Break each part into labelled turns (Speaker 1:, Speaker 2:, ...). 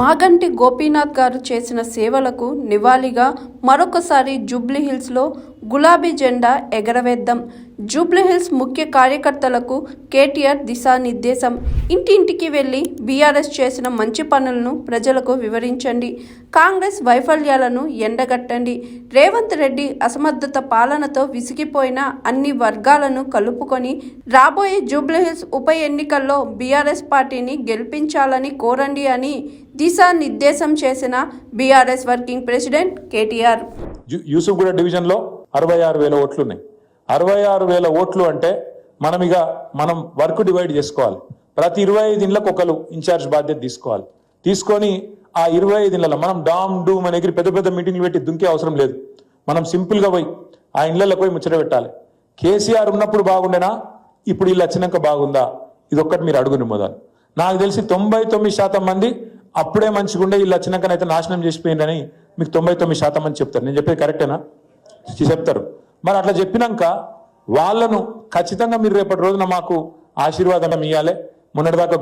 Speaker 1: మాగంటి గోపీనాథ్ గారు చేసిన సేవలకు నివాళిగా మరొకసారి జూబ్లీహిల్స్లో గులాబీ జెండా ఎగరవేద్దాం. జూబ్లీహిల్స్ ముఖ్య కార్యకర్తలకు కేటీఆర్ దిశానిర్దేశం. ఇంటింటికి వెళ్లి బీఆర్ఎస్ చేసిన మంచి పనులను ప్రజలకు వివరించండి. కాంగ్రెస్ వైఫల్యాలను ఎండగట్టండి. రేవంత్ రెడ్డి అసమర్థత పాలనతో విసిగిపోయిన అన్ని వర్గాలను కలుపుకొని రాబోయే జూబ్లీహిల్స్ ఉప ఎన్నికల్లో బీఆర్ఎస్ పార్టీని గెలిపించాలని కోరండి అని దిశానిర్దేశం చేసిన BRS working president KTR.
Speaker 2: Yousufguda డివిజన్లో 66,000 ఓట్లు ఉన్నాయి. 66,000 ఓట్లు అంటే మనం వర్క్ డివైడ్ చేసుకోవాలి. ప్రతి 25 ఇళ్లకు ఒకరు ఇన్ఛార్జ్ బాధ్యత తీసుకోవాలి. తీసుకొని ఆ 25 ఇళ్లలో మనం డామ్ డూమ్ అనే పెద్ద పెద్ద మీటింగ్లు పెట్టి దుంకే అవసరం లేదు. మనం సింపుల్గా పోయి ఆ ఇళ్లకు పోయి ముచ్చట పెట్టాలి. కేసీఆర్ ఉన్నప్పుడు బాగుండేనా, ఇప్పుడు వీళ్ళు వచ్చినాక బాగుందా, ఇది ఒక్కటి మీరు అడుగుని మొదలు. నాకు తెలిసి 99% మంది అప్పుడే మంచిగుండే, వీళ్ళు వచ్చినాకనైతే నాశనం చేసిపోయిందని మీకు 99% మంది చెప్తారు. నేను చెప్పేది కరెక్టేనా? చెప్తారు. మరి అట్లా చెప్పినాక వాళ్ళను ఖచ్చితంగా మీరు రేపటి రోజున మాకు ఆశీర్వాదం ఇవ్వాలి. మొన్నటిదాకా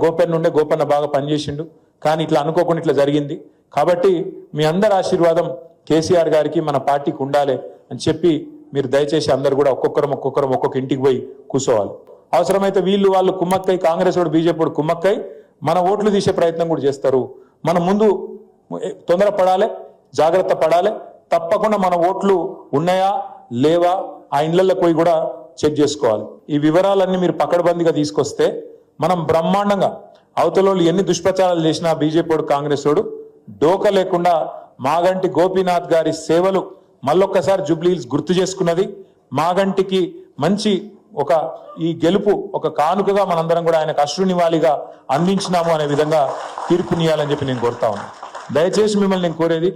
Speaker 2: గోపన్న బాగా పనిచేసిండు, కానీ ఇట్లా అనుకోకుండా ఇట్లా జరిగింది. కాబట్టి మీ అందరి ఆశీర్వాదం కేసీఆర్ గారికి మన పార్టీకి ఉండాలి అని చెప్పి మీరు దయచేసి అందరు కూడా ఒక్కొక్క ఇంటికి పోయి కూర్చోవాలి. అవసరమైతే వాళ్ళు కుమ్మక్కై, కాంగ్రెస్ వాడు బీజేపీ వాడు కుమ్మక్కై మన ఓట్లు తీసే ప్రయత్నం కూడా చేస్తారు. మనం ముందు తొందర పడాలి, జాగ్రత్త పడాలి. తప్పకుండా మన ఓట్లు ఉన్నాయా లేవా ఆ ఇళ్లకు పోయి కూడా చెక్ చేసుకోవాలి. ఈ వివరాలన్నీ మీరు పకడ్బందీగా తీసుకొస్తే మనం బ్రహ్మాండంగా అవతలోళ్ళు ఎన్ని దుష్ప్రచారాలు చేసినా బీజేపీ వాడు కాంగ్రెస్ వాడు డోక లేకుండా మాగంటి గోపీనాథ్ గారి సేవలు మళ్ళొక్కసారి జూబ్లీహిల్స్ గుర్తు చేసుకున్నది. మాగంటికి మంచి ఈ గెలుపు ఒక కానుకగా మనందరం కూడా ఆయనకు అశ్రునివాళిగా అందించినాము అనే విధంగా తీర్పునియాలని చెప్పి నేను కోరుతా ఉన్నాను. దయచేసి మిమ్మల్ని నేను కోరేది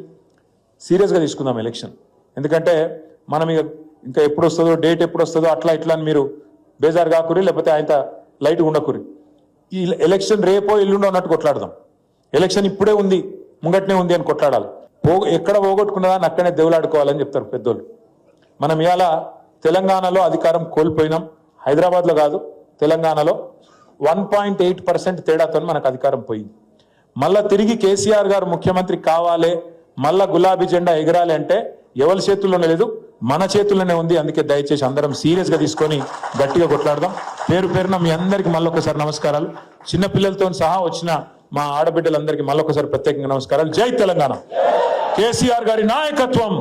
Speaker 2: సీరియస్గా తీసుకుందాం ఎలక్షన్. ఎందుకంటే మనం ఇంకా ఎప్పుడు వస్తుందో, డేట్ ఎప్పుడు వస్తుందో అట్లా ఇట్లా అని మీరు బేజారు కాకురి, లేకపోతే ఆయన లైట్గా ఉండకురి. ఈ ఎలక్షన్ రేపో ఎల్లుండో అన్నట్టు కొట్లాడదాం. ఎలక్షన్ ఇప్పుడే ఉంది, ముంగట్నే ఉంది అని కొట్లాడాలి. ఎక్కడ పోగొట్టుకున్నదాన్ని అక్కడనే దేవులాడుకోవాలని చెప్తారు పెద్దోళ్ళు. మనం ఇవాళ తెలంగాణలో అధికారం కోల్పోయినాం. హైదరాబాద్లో కాదు, తెలంగాణలో 1.8% తేడాతో మనకు అధికారం పోయింది. మళ్ళా తిరిగి కేసీఆర్ గారు ముఖ్యమంత్రి కావాలి, మళ్ళా గులాబీ జెండా ఎగరాలి అంటే ఎవరి చేతుల్లోనే లేదు, మన చేతుల్లోనే ఉంది. అందుకే దయచేసి అందరం సీరియస్గా తీసుకొని గట్టిగా కొట్లాడదాం. పేరున మీ అందరికీ మళ్ళొకసారి నమస్కారాలు. చిన్నపిల్లలతో సహా వచ్చిన మా ఆడబిడ్డలందరికీ మళ్ళొకసారి ప్రత్యేకంగా నమస్కారాలు. జై తెలంగాణ. కేసీఆర్ గారి నాయకత్వం.